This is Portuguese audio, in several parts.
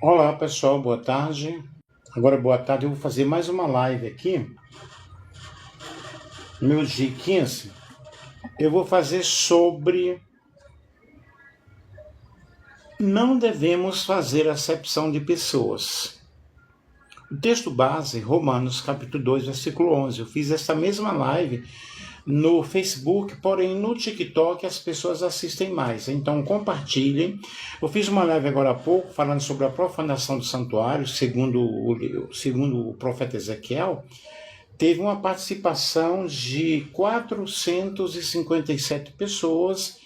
Olá pessoal, boa tarde. Agora boa tarde, eu vou fazer mais uma live aqui, meu G15. Eu vou fazer sobre não devemos fazer acepção de pessoas. O texto base, Romanos capítulo 2, versículo 11. Eu fiz essa mesma live no Facebook, porém no TikTok as pessoas assistem mais, então compartilhem. Eu fiz uma live agora há pouco falando sobre a profanação do santuário, segundo o profeta Ezequiel. Teve uma participação de 457 pessoas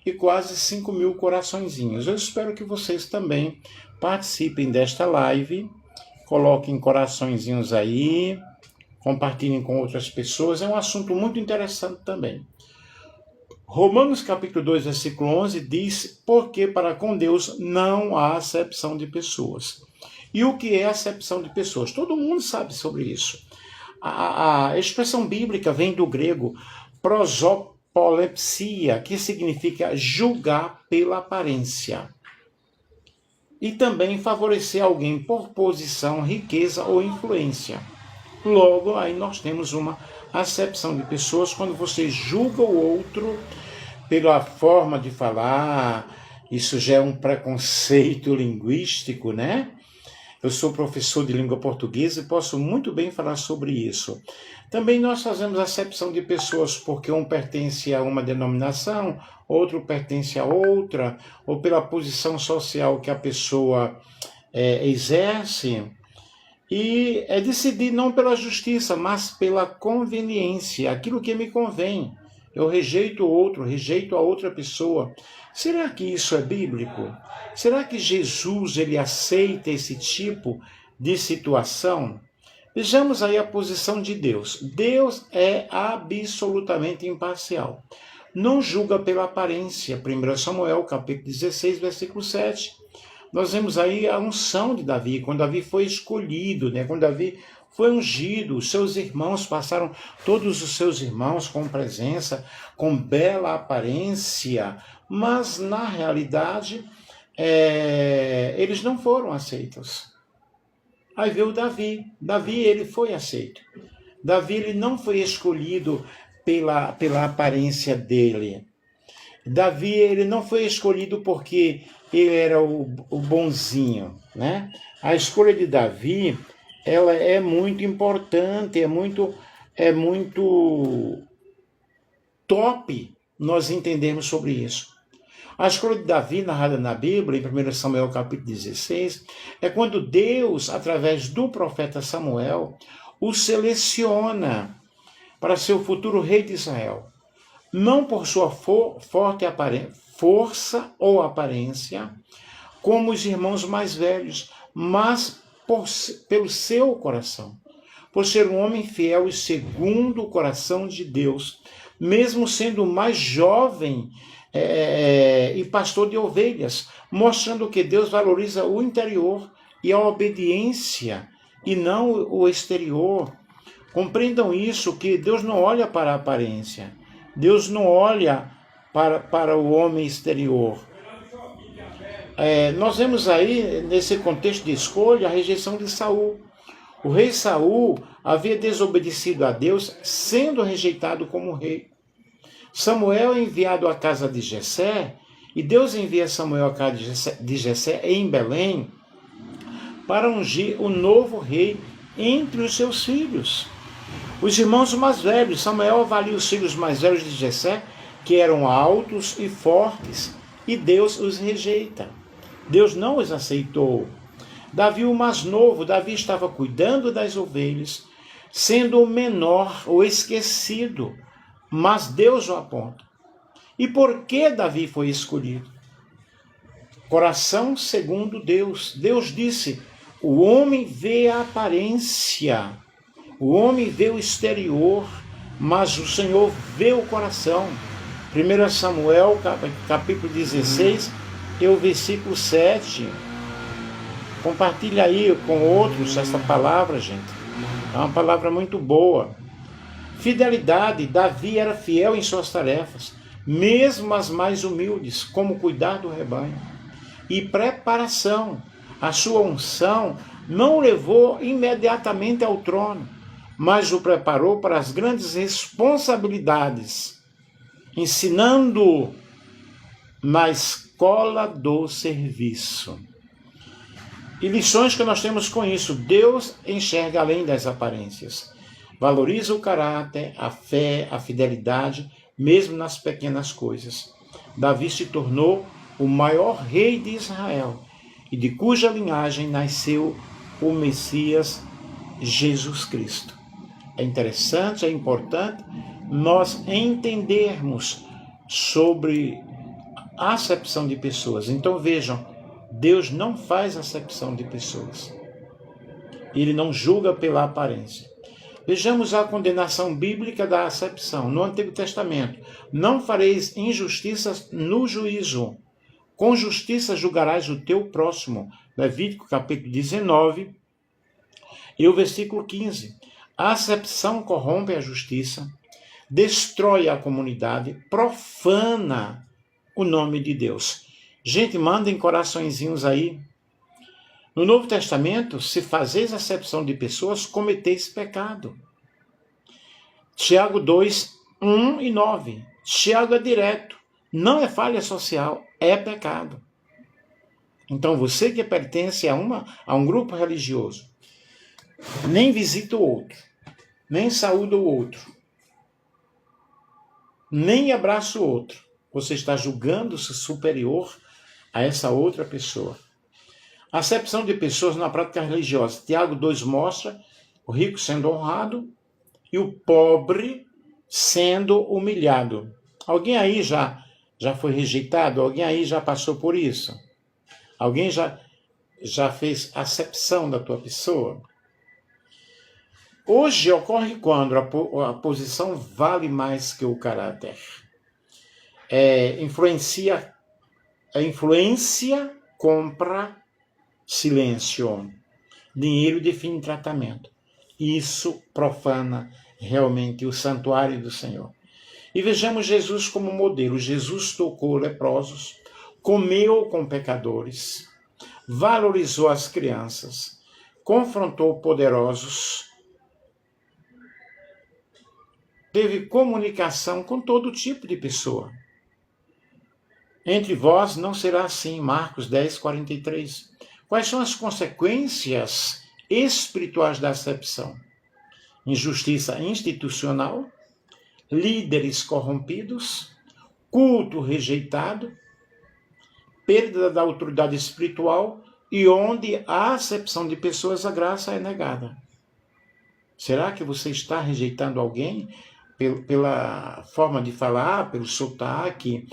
e quase 5.000 coraçõezinhos. Eu espero que vocês também participem desta live, coloquem coraçõezinhos aí, compartilhem com outras pessoas, é um assunto muito interessante também. Romanos capítulo 2, versículo 11 diz: porque para com Deus não há acepção de pessoas. E o que é acepção de pessoas? Todo mundo sabe sobre isso. A expressão bíblica vem do grego prosopolepsia, que significa julgar pela aparência. E também favorecer alguém por posição, riqueza ou influência. Logo, aí nós temos uma acepção de pessoas quando você julga o outro pela forma de falar. Isso já é um preconceito linguístico, né? Eu sou professor de língua portuguesa e posso muito bem falar sobre isso. Também nós fazemos acepção de pessoas porque um pertence a uma denominação, outro pertence a outra, ou pela posição social que a pessoa exerce. E é decidir não pela justiça, mas pela conveniência, aquilo que me convém. Eu rejeito o outro, rejeito a outra pessoa. Será que isso é bíblico? Será que Jesus ele aceita esse tipo de situação? Vejamos aí a posição de Deus. Deus é absolutamente imparcial. Não julga pela aparência. 1 Samuel, capítulo 16, versículo 7. Nós vemos aí a unção de Davi, quando Davi foi escolhido, né? Quando Davi foi ungido, os seus irmãos passaram, todos os seus irmãos com presença, com bela aparência, mas na realidade eles não foram aceitos. Aí veio Davi, ele foi aceito. Davi ele não foi escolhido pela aparência dele. Davi ele não foi escolhido porque ele era o bonzinho, né? A escolha de Davi, ela é muito importante, é muito top nós entendermos sobre isso. A escolha de Davi, narrada na Bíblia, em 1 Samuel capítulo 16, é quando Deus, através do profeta Samuel, o seleciona para ser o futuro rei de Israel. Não por sua forte força ou aparência, como os irmãos mais velhos, mas pelo seu coração, por ser um homem fiel e segundo o coração de Deus, mesmo sendo mais jovem e pastor de ovelhas, mostrando que Deus valoriza o interior e a obediência e não o exterior. Compreendam isso, que Deus não olha para a aparência. Deus não olha para o homem exterior. Nós vemos aí, nesse contexto de escolha, a rejeição de Saul. O rei Saul havia desobedecido a Deus, sendo rejeitado como rei. Samuel é enviado à casa de Jessé, e Deus envia Samuel à casa de Jessé em Belém, para ungir o novo rei entre os seus filhos. Os irmãos mais velhos, Samuel avalia os filhos mais velhos de Jessé, que eram altos e fortes, e Deus os rejeita. Deus não os aceitou. Davi, o mais novo, Davi estava cuidando das ovelhas, sendo o menor, o esquecido, mas Deus o aponta. E por que Davi foi escolhido? Coração segundo Deus. Deus disse: o homem vê a aparência, o homem vê o exterior, mas o Senhor vê o coração. 1 Samuel, capítulo 16, e o versículo 7. Compartilha aí com outros essa palavra, gente. É uma palavra muito boa. Fidelidade. Davi era fiel em suas tarefas, mesmo as mais humildes, como cuidar do rebanho. E preparação. A sua unção não o levou imediatamente ao trono, mas o preparou para as grandes responsabilidades, ensinando-o na escola do serviço. E lições que nós temos com isso: Deus enxerga além das aparências, valoriza o caráter, a fé, a fidelidade, mesmo nas pequenas coisas. Davi se tornou o maior rei de Israel, e de cuja linhagem nasceu o Messias Jesus Cristo. É interessante, é importante nós entendermos sobre a acepção de pessoas. Então vejam, Deus não faz acepção de pessoas. Ele não julga pela aparência. Vejamos a condenação bíblica da acepção. No Antigo Testamento: não fareis injustiças no juízo. Com justiça julgarás o teu próximo. Levítico capítulo 19 e o versículo 15. A acepção corrompe a justiça, destrói a comunidade, profana o nome de Deus. Gente, mandem coraçõezinhos aí. No Novo Testamento: se fazeis acepção de pessoas, cometeis pecado. Tiago 2, 1 e 9. Tiago é direto. Não é falha social, é pecado. Então você que pertence a um grupo religioso, nem visita o outro, nem saúda o outro, nem abraça o outro. Você está julgando-se superior a essa outra pessoa. Acepção de pessoas na prática religiosa. Tiago 2 mostra o rico sendo honrado e o pobre sendo humilhado. Alguém aí já foi rejeitado? Alguém aí já passou por isso? Alguém já fez acepção da tua pessoa? Hoje ocorre quando a posição vale mais que o caráter. A influência compra silêncio. Dinheiro define tratamento. Isso profana realmente o santuário do Senhor. E vejamos Jesus como modelo. Jesus tocou leprosos, comeu com pecadores, valorizou as crianças, confrontou poderosos, teve comunicação com todo tipo de pessoa. Entre vós não será assim. Marcos 10, 43. Quais são as consequências espirituais da acepção? Injustiça institucional, líderes corrompidos, culto rejeitado, perda da autoridade espiritual, e onde há acepção de pessoas, a graça é negada. Será que você está rejeitando alguém pela forma de falar, pelo sotaque,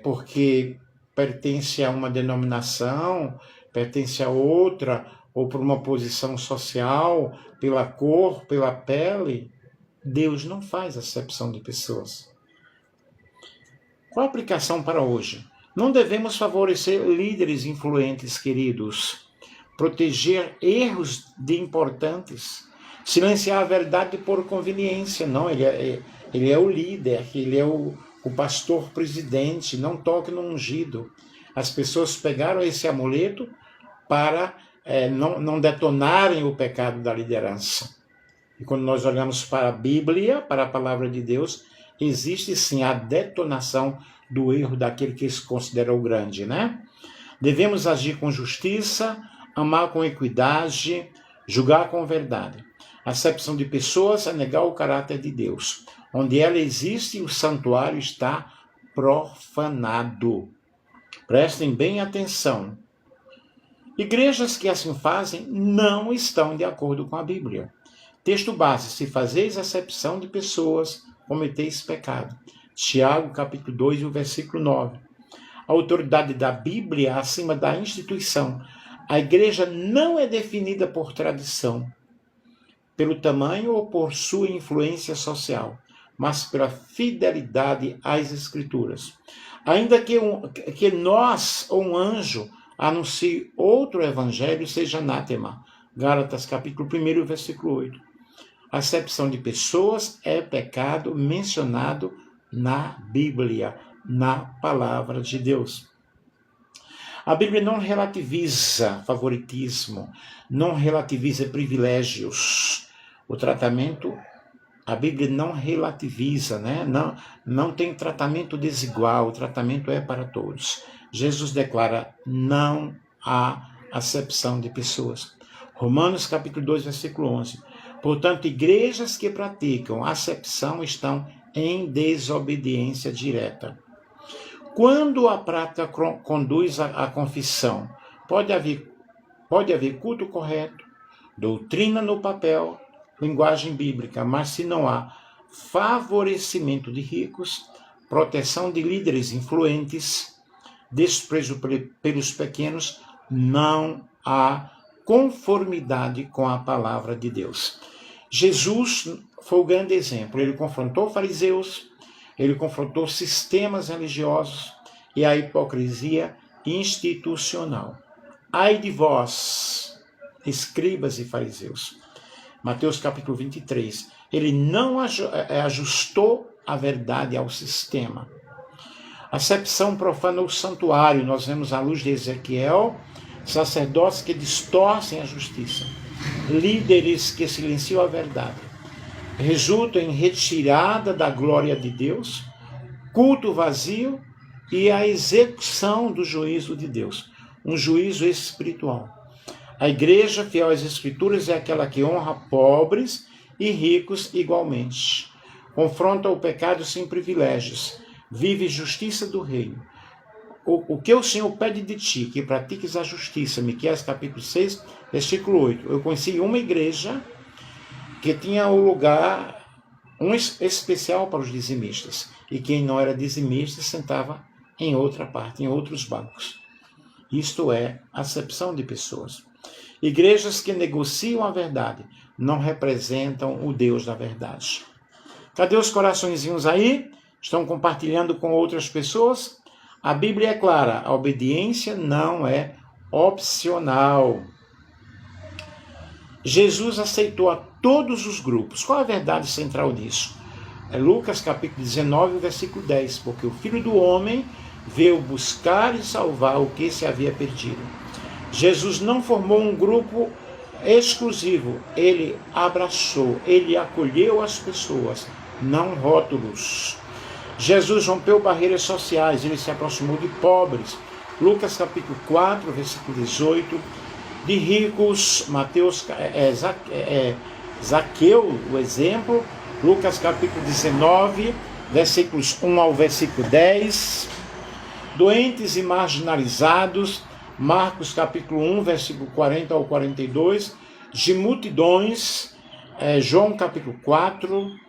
porque pertence a uma denominação, pertence a outra, ou por uma posição social, pela cor, pela pele? Deus não faz acepção de pessoas. Qual a aplicação para hoje? Não devemos favorecer líderes influentes, queridos, proteger erros de importantes, silenciar a verdade por conveniência. Não, ele é o líder, ele é o pastor presidente, não toque no ungido. As pessoas pegaram esse amuleto para não detonarem o pecado da liderança. E quando nós olhamos para a Bíblia, para a palavra de Deus, existe sim a detonação do erro daquele que se considera o grande, né? Devemos agir com justiça, amar com equidade, julgar com verdade. A acepção de pessoas é negar o caráter de Deus. Onde ela existe, o santuário está profanado. Prestem bem atenção. Igrejas que assim fazem não estão de acordo com a Bíblia. Texto base: se fazeis acepção de pessoas, cometeis pecado. Tiago, capítulo 2, o versículo 9. A autoridade da Bíblia acima da instituição. A igreja não é definida por tradição, pelo tamanho ou por sua influência social, mas pela fidelidade às Escrituras. Ainda que nós ou um anjo anuncie outro evangelho, seja anátema. Gálatas, capítulo 1, versículo 8. A acepção de pessoas é pecado mencionado na Bíblia, na palavra de Deus. A Bíblia não relativiza favoritismo, não relativiza privilégios. O tratamento, a Bíblia não relativiza, né? Não tem tratamento desigual, o tratamento é para todos. Jesus declara, não há acepção de pessoas. Romanos capítulo 2, versículo 11. Portanto, igrejas que praticam acepção estão em desobediência direta. Quando a prática conduz à confissão, pode haver culto correto, doutrina no papel, linguagem bíblica, mas se não há favorecimento de ricos, proteção de líderes influentes, desprezo pelos pequenos, não há conformidade com a palavra de Deus. Jesus foi o grande exemplo. Ele confrontou fariseus, ele confrontou sistemas religiosos e a hipocrisia institucional. Ai de vós, escribas e fariseus. Mateus capítulo 23. Ele não ajustou a verdade ao sistema. Acepção profana o santuário. Nós vemos à luz de Ezequiel, sacerdotes que distorcem a justiça, líderes que silenciam a verdade, resultam em retirada da glória de Deus, culto vazio e a execução do juízo de Deus, um juízo espiritual. A igreja fiel às Escrituras é aquela que honra pobres e ricos igualmente, confronta o pecado sem privilégios, vive justiça do reino. O que o Senhor pede de ti, que pratiques a justiça, Miqueias capítulo 6, versículo 8. Eu conheci uma igreja que tinha um lugar especial para os dizimistas, e quem não era dizimista sentava em outra parte, em outros bancos. Isto é acepção de pessoas. Igrejas que negociam a verdade não representam o Deus da verdade. Cadê os coraçõezinhos aí? Estão compartilhando com outras pessoas? A Bíblia é clara, a obediência não é opcional. Jesus aceitou a todos os grupos. Qual é a verdade central disso? É Lucas capítulo 19, versículo 10. Porque o Filho do Homem veio buscar e salvar o que se havia perdido. Jesus não formou um grupo exclusivo. Ele abraçou, ele acolheu as pessoas, não rótulos. Jesus rompeu barreiras sociais, ele se aproximou de pobres. Lucas capítulo 4, versículo 18. De ricos, Zaqueu, o exemplo. Lucas capítulo 19, versículos 1 ao versículo 10. Doentes e marginalizados, Marcos capítulo 1, versículo 40 ao 42. De multidões, João capítulo 4.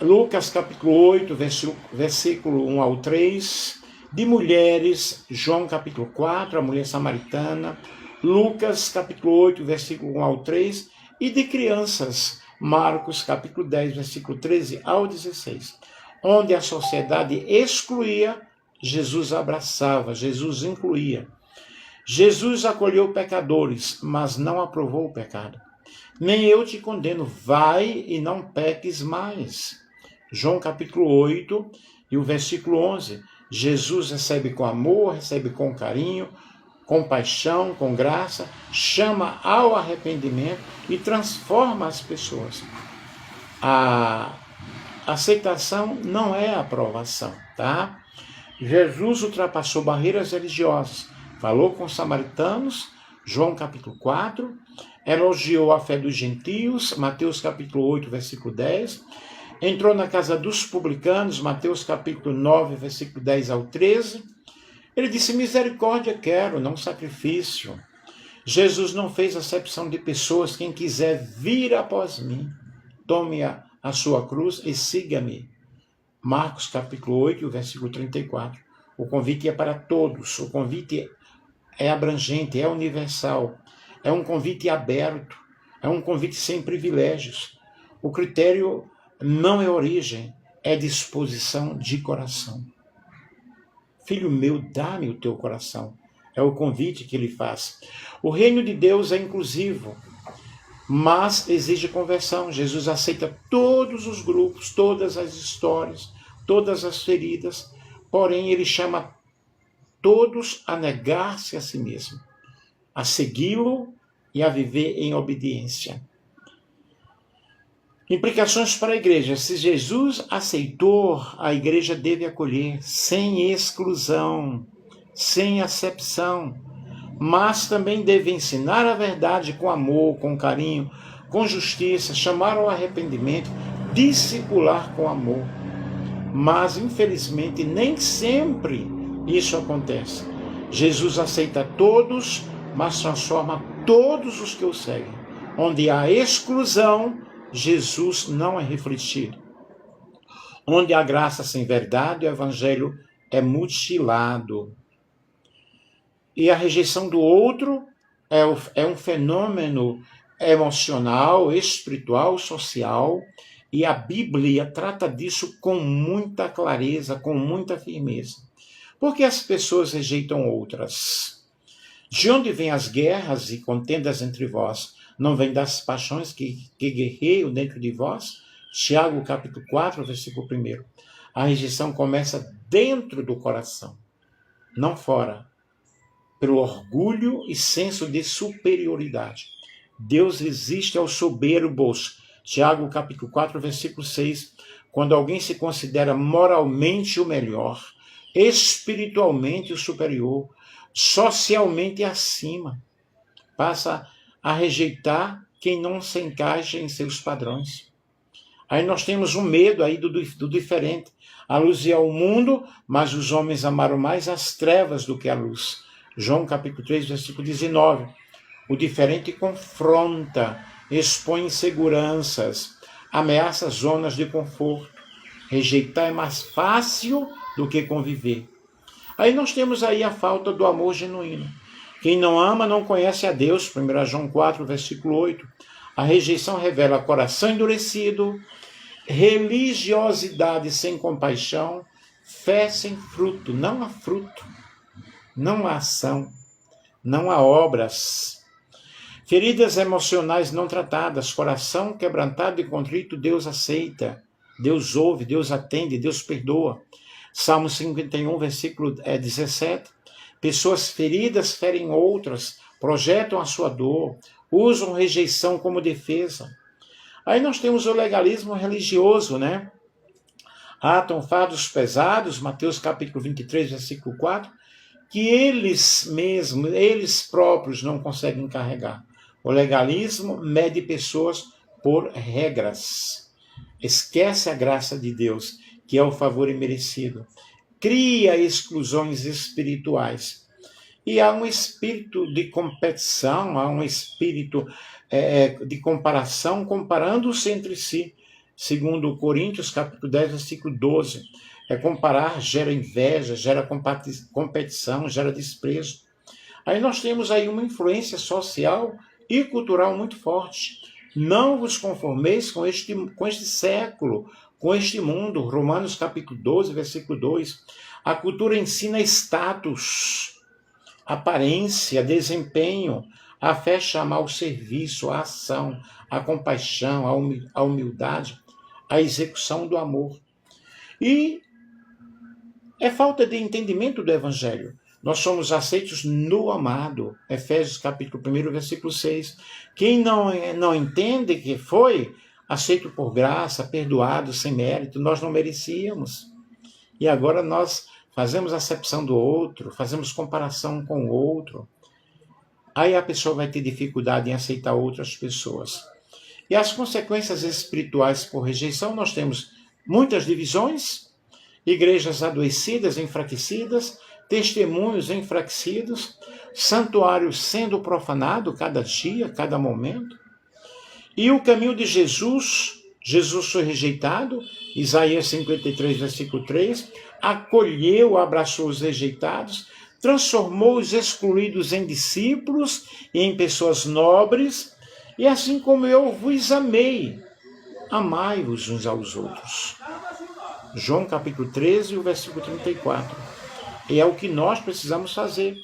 Lucas capítulo 8, versículo 1 ao 3, de mulheres, João capítulo 4, a mulher samaritana, Lucas capítulo 8, versículo 1 ao 3, e de crianças, Marcos capítulo 10, versículo 13 ao 16, onde a sociedade excluía, Jesus abraçava, Jesus incluía. Jesus acolheu pecadores, mas não aprovou o pecado. Nem eu te condeno, vai e não peques mais. João capítulo 8 e o versículo 11. Jesus recebe com amor, recebe com carinho, com paixão, com graça, chama ao arrependimento e transforma as pessoas. A aceitação não é aprovação, tá? Jesus ultrapassou barreiras religiosas, falou com os samaritanos, João capítulo 4, elogiou a fé dos gentios, Mateus capítulo 8, versículo 10, entrou na casa dos publicanos, Mateus capítulo 9, versículo 10 ao 13. Ele disse, misericórdia quero, não sacrifício. Jesus não fez acepção de pessoas. Quem quiser vir após mim, tome a sua cruz e siga-me. Marcos capítulo 8, versículo 34. O convite é para todos. O convite é abrangente, é universal. É um convite aberto. É um convite sem privilégios. O critério não é origem, é disposição de coração. Filho meu, dá-me o teu coração. É o convite que ele faz. O reino de Deus é inclusivo, mas exige conversão. Jesus aceita todos os grupos, todas as histórias, todas as feridas, porém ele chama todos a negar-se a si mesmo, a segui-lo e a viver em obediência. Implicações para a igreja. Se Jesus aceitou, a igreja deve acolher, sem exclusão, sem acepção, mas também deve ensinar a verdade com amor, com carinho, com justiça, chamar ao arrependimento, discipular com amor. Mas, infelizmente, nem sempre isso acontece. Jesus aceita todos, mas transforma todos os que o seguem. Onde há exclusão, Jesus não é refletido. Onde há graça sem verdade, o evangelho é mutilado. E a rejeição do outro é um fenômeno emocional, espiritual, social, e a Bíblia trata disso com muita clareza, com muita firmeza. Por que as pessoas rejeitam outras? De onde vêm as guerras e contendas entre vós? Não vem das paixões que guerreiam dentro de vós? Tiago, capítulo 4, versículo 1. A rejeição começa dentro do coração, não fora, pelo orgulho e senso de superioridade. Deus resiste aos soberbos. Tiago, capítulo 4, versículo 6. Quando alguém se considera moralmente o melhor, espiritualmente o superior, socialmente acima, passa a rejeitar quem não se encaixa em seus padrões. Aí nós temos um medo aí do diferente. A luz ia ao mundo, mas os homens amaram mais as trevas do que a luz. João capítulo 3, versículo 19. O diferente confronta, expõe inseguranças, ameaça zonas de conforto. Rejeitar é mais fácil do que conviver. Aí nós temos aí a falta do amor genuíno. Quem não ama não conhece a Deus, 1 João 4, versículo 8. A rejeição revela coração endurecido, religiosidade sem compaixão, fé sem fruto. Não há fruto, não há ação, não há obras. Feridas emocionais não tratadas, coração quebrantado e contrito, Deus aceita, Deus ouve, Deus atende, Deus perdoa. Salmo 51, versículo 17. Pessoas feridas ferem outras, projetam a sua dor, usam rejeição como defesa. Aí nós temos o legalismo religioso, né? Atam fardos pesados, Mateus capítulo 23, versículo 4, que eles mesmos, eles próprios não conseguem carregar. O legalismo mede pessoas por regras. Esquece a graça de Deus, que é o favor imerecido. Cria exclusões espirituais. E há um espírito de competição, há um espírito de comparação, comparando-se entre si. Segundo Coríntios, capítulo 10, versículo 12. Comparar gera inveja, gera competição, gera desprezo. Aí nós temos aí uma influência social e cultural muito forte. Não vos conformeis com este século, com este mundo. Romanos capítulo 12, versículo 2. A cultura ensina status, aparência, desempenho. A fé chama ao serviço, à ação, à compaixão, à humildade, à execução do amor. E é falta de entendimento do Evangelho. Nós somos aceitos no amado. Efésios capítulo 1, versículo 6. Quem não entende que foi aceito por graça, perdoado, sem mérito, nós não merecíamos. E agora nós fazemos acepção do outro, fazemos comparação com o outro. Aí a pessoa vai ter dificuldade em aceitar outras pessoas. E as consequências espirituais por rejeição, nós temos muitas divisões, igrejas adoecidas, enfraquecidas, testemunhos enfraquecidos, santuário sendo profanado cada dia, cada momento. E o caminho de Jesus foi rejeitado, Isaías 53, versículo 3, acolheu, abraçou os rejeitados, transformou os excluídos em discípulos e em pessoas nobres, e assim como eu vos amei, amai-vos uns aos outros. João capítulo 13, o versículo 34. E é o que nós precisamos fazer.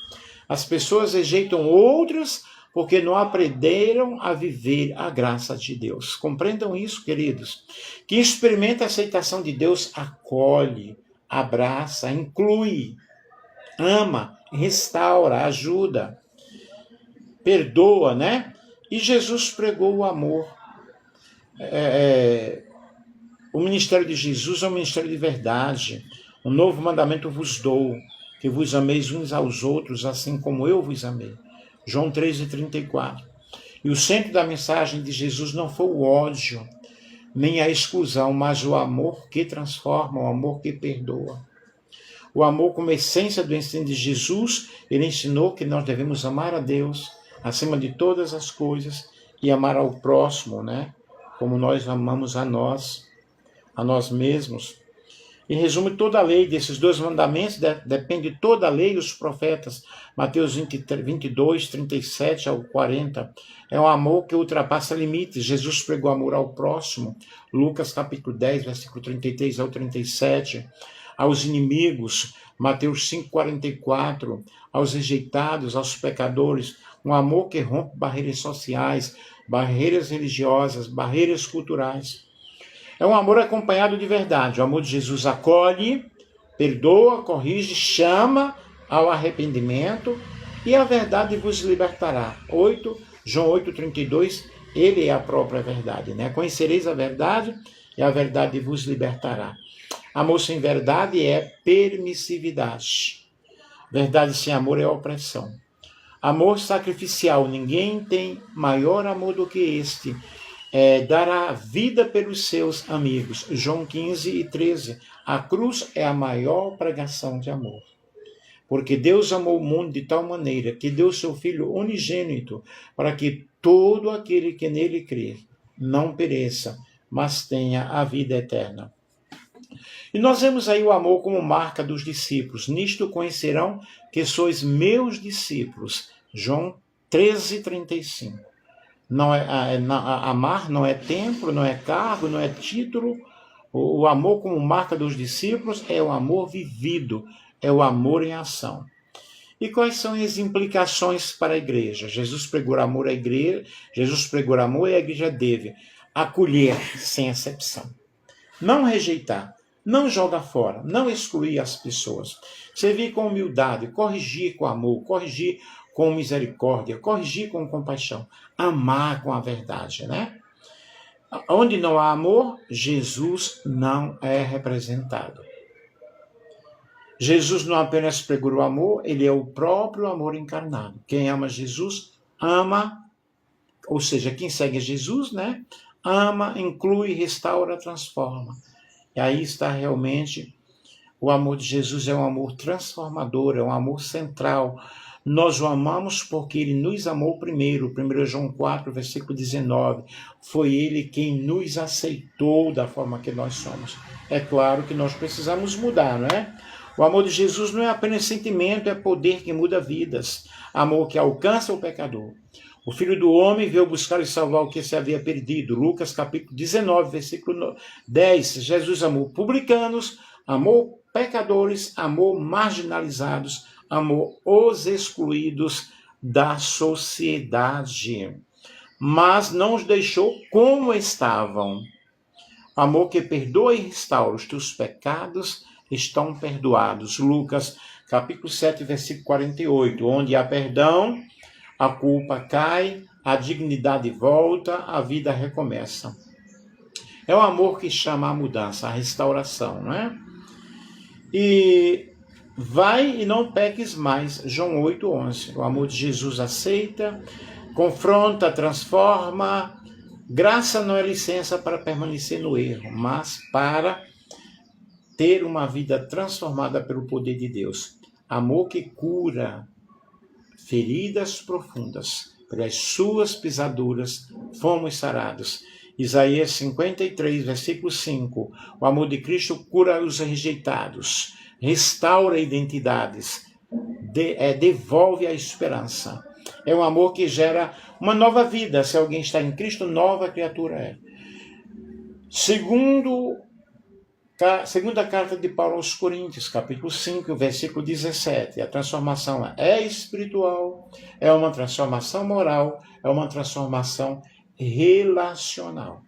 As pessoas rejeitam outras porque não aprenderam a viver a graça de Deus. Compreendam isso, queridos. Quem experimenta a aceitação de Deus acolhe, abraça, inclui. ama, restaura, ajuda, perdoa, né? E Jesus pregou o amor. O ministério de Jesus é um ministério de verdade. Um novo mandamento vos dou, que vos ameis uns aos outros, assim como eu vos amei. João 13:34. E o centro da mensagem de Jesus não foi o ódio, nem a exclusão, mas o amor que transforma, o amor que perdoa. O amor como essência do ensino de Jesus, ele ensinou que nós devemos amar a Deus acima de todas as coisas e amar ao próximo, né? Como nós amamos a nós mesmos. Em resumo, toda a lei desses dois mandamentos depende de toda a lei e os profetas. Mateus 22, 37 ao 40. É um amor que ultrapassa limites. Jesus pregou amor ao próximo. Lucas capítulo 10, versículo 33 ao 37. Aos inimigos. Mateus 5, 44. Aos rejeitados, aos pecadores. Um amor que rompe barreiras sociais, barreiras religiosas, barreiras culturais. É um amor acompanhado de verdade. O amor de Jesus acolhe, perdoa, corrige, chama ao arrependimento e a verdade vos libertará. João 8,32, ele é a própria verdade, né? Conhecereis a verdade e a verdade vos libertará. Amor sem verdade é permissividade. Verdade sem amor é opressão. Amor sacrificial, ninguém tem maior amor do que este. Dar a vida pelos seus amigos. João 15:13. A cruz é a maior pregação de amor. Porque Deus amou o mundo de tal maneira que deu seu Filho unigênito para que todo aquele que nele crê não pereça, mas tenha a vida eterna. E nós vemos aí o amor como marca dos discípulos. Nisto conhecerão que sois meus discípulos. João 13:35. Amar não é templo, não é cargo, não é título. O amor como marca dos discípulos é o amor vivido, é o amor em ação. E quais são as implicações para a igreja? Jesus pregou amor à igreja, Jesus pregou amor e a igreja deve acolher sem exceção. Não rejeitar, não jogar fora, não excluir as pessoas. Servir com humildade, corrigir com amor, corrigir com misericórdia, corrigir com compaixão, amar com a verdade, né? Onde não há amor, Jesus não é representado. Jesus não apenas pregou o amor, ele é o próprio amor encarnado. Quem ama Jesus, ama, ou seja, quem segue Jesus, né? Ama, inclui, restaura, transforma. E aí está realmente o amor de Jesus, é um amor transformador, é um amor central. Nós o amamos porque ele nos amou primeiro. 1 João 4, versículo 19. Foi ele quem nos aceitou da forma que nós somos. É claro que nós precisamos mudar, não é? O amor de Jesus não é apenas sentimento, é poder que muda vidas. Amor que alcança o pecador. O Filho do Homem veio buscar e salvar o que se havia perdido. Lucas capítulo 19, versículo 10. Jesus amou publicanos, amou pecadores, amou marginalizados, amou os excluídos da sociedade. Mas não os deixou como estavam. Amor que perdoa e restaura. Os teus pecados estão perdoados. Lucas capítulo 7, versículo 48. Onde há perdão, a culpa cai, a dignidade volta, a vida recomeça. É o amor que chama a mudança, a restauração, não é? E vai e não peques mais. João 8:11. O amor de Jesus aceita, confronta, transforma. Graça não é licença para permanecer no erro, mas para ter uma vida transformada pelo poder de Deus. Amor que cura feridas profundas. Pelas suas pisaduras fomos sarados. Isaías 53, versículo 5. O amor de Cristo cura os rejeitados, restaura identidades, devolve a esperança. É um amor que gera uma nova vida. Se alguém está em Cristo, nova criatura é. Segunda carta de Paulo aos Coríntios, capítulo 5, versículo 17. A transformação é espiritual, é uma transformação moral, é uma transformação relacional.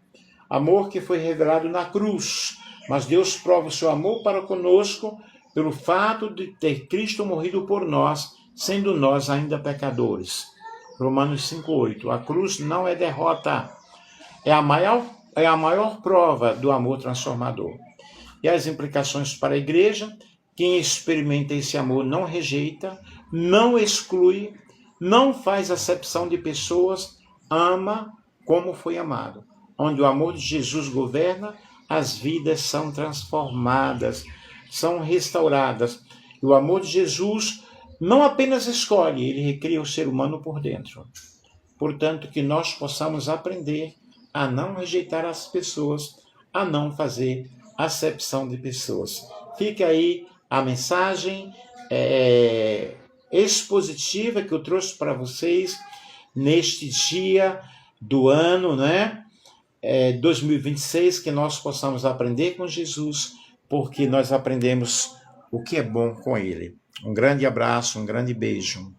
Amor que foi revelado na cruz, mas Deus prova o seu amor para conosco pelo fato de ter Cristo morrido por nós, sendo nós ainda pecadores. Romanos 5,8. A cruz não é derrota, é a maior prova do amor transformador. E as implicações para a igreja: quem experimenta esse amor não rejeita, não exclui, não faz acepção de pessoas, ama como foi amado. Onde o amor de Jesus governa, as vidas são transformadas, são restauradas. E o amor de Jesus não apenas escolhe, ele recria o ser humano por dentro. Portanto, que nós possamos aprender a não rejeitar as pessoas, a não fazer acepção de pessoas. Fica aí a mensagem expositiva que eu trouxe para vocês neste dia do ano, 2026, que nós possamos aprender com Jesus, porque nós aprendemos o que é bom com Ele. Um grande abraço, um grande beijo.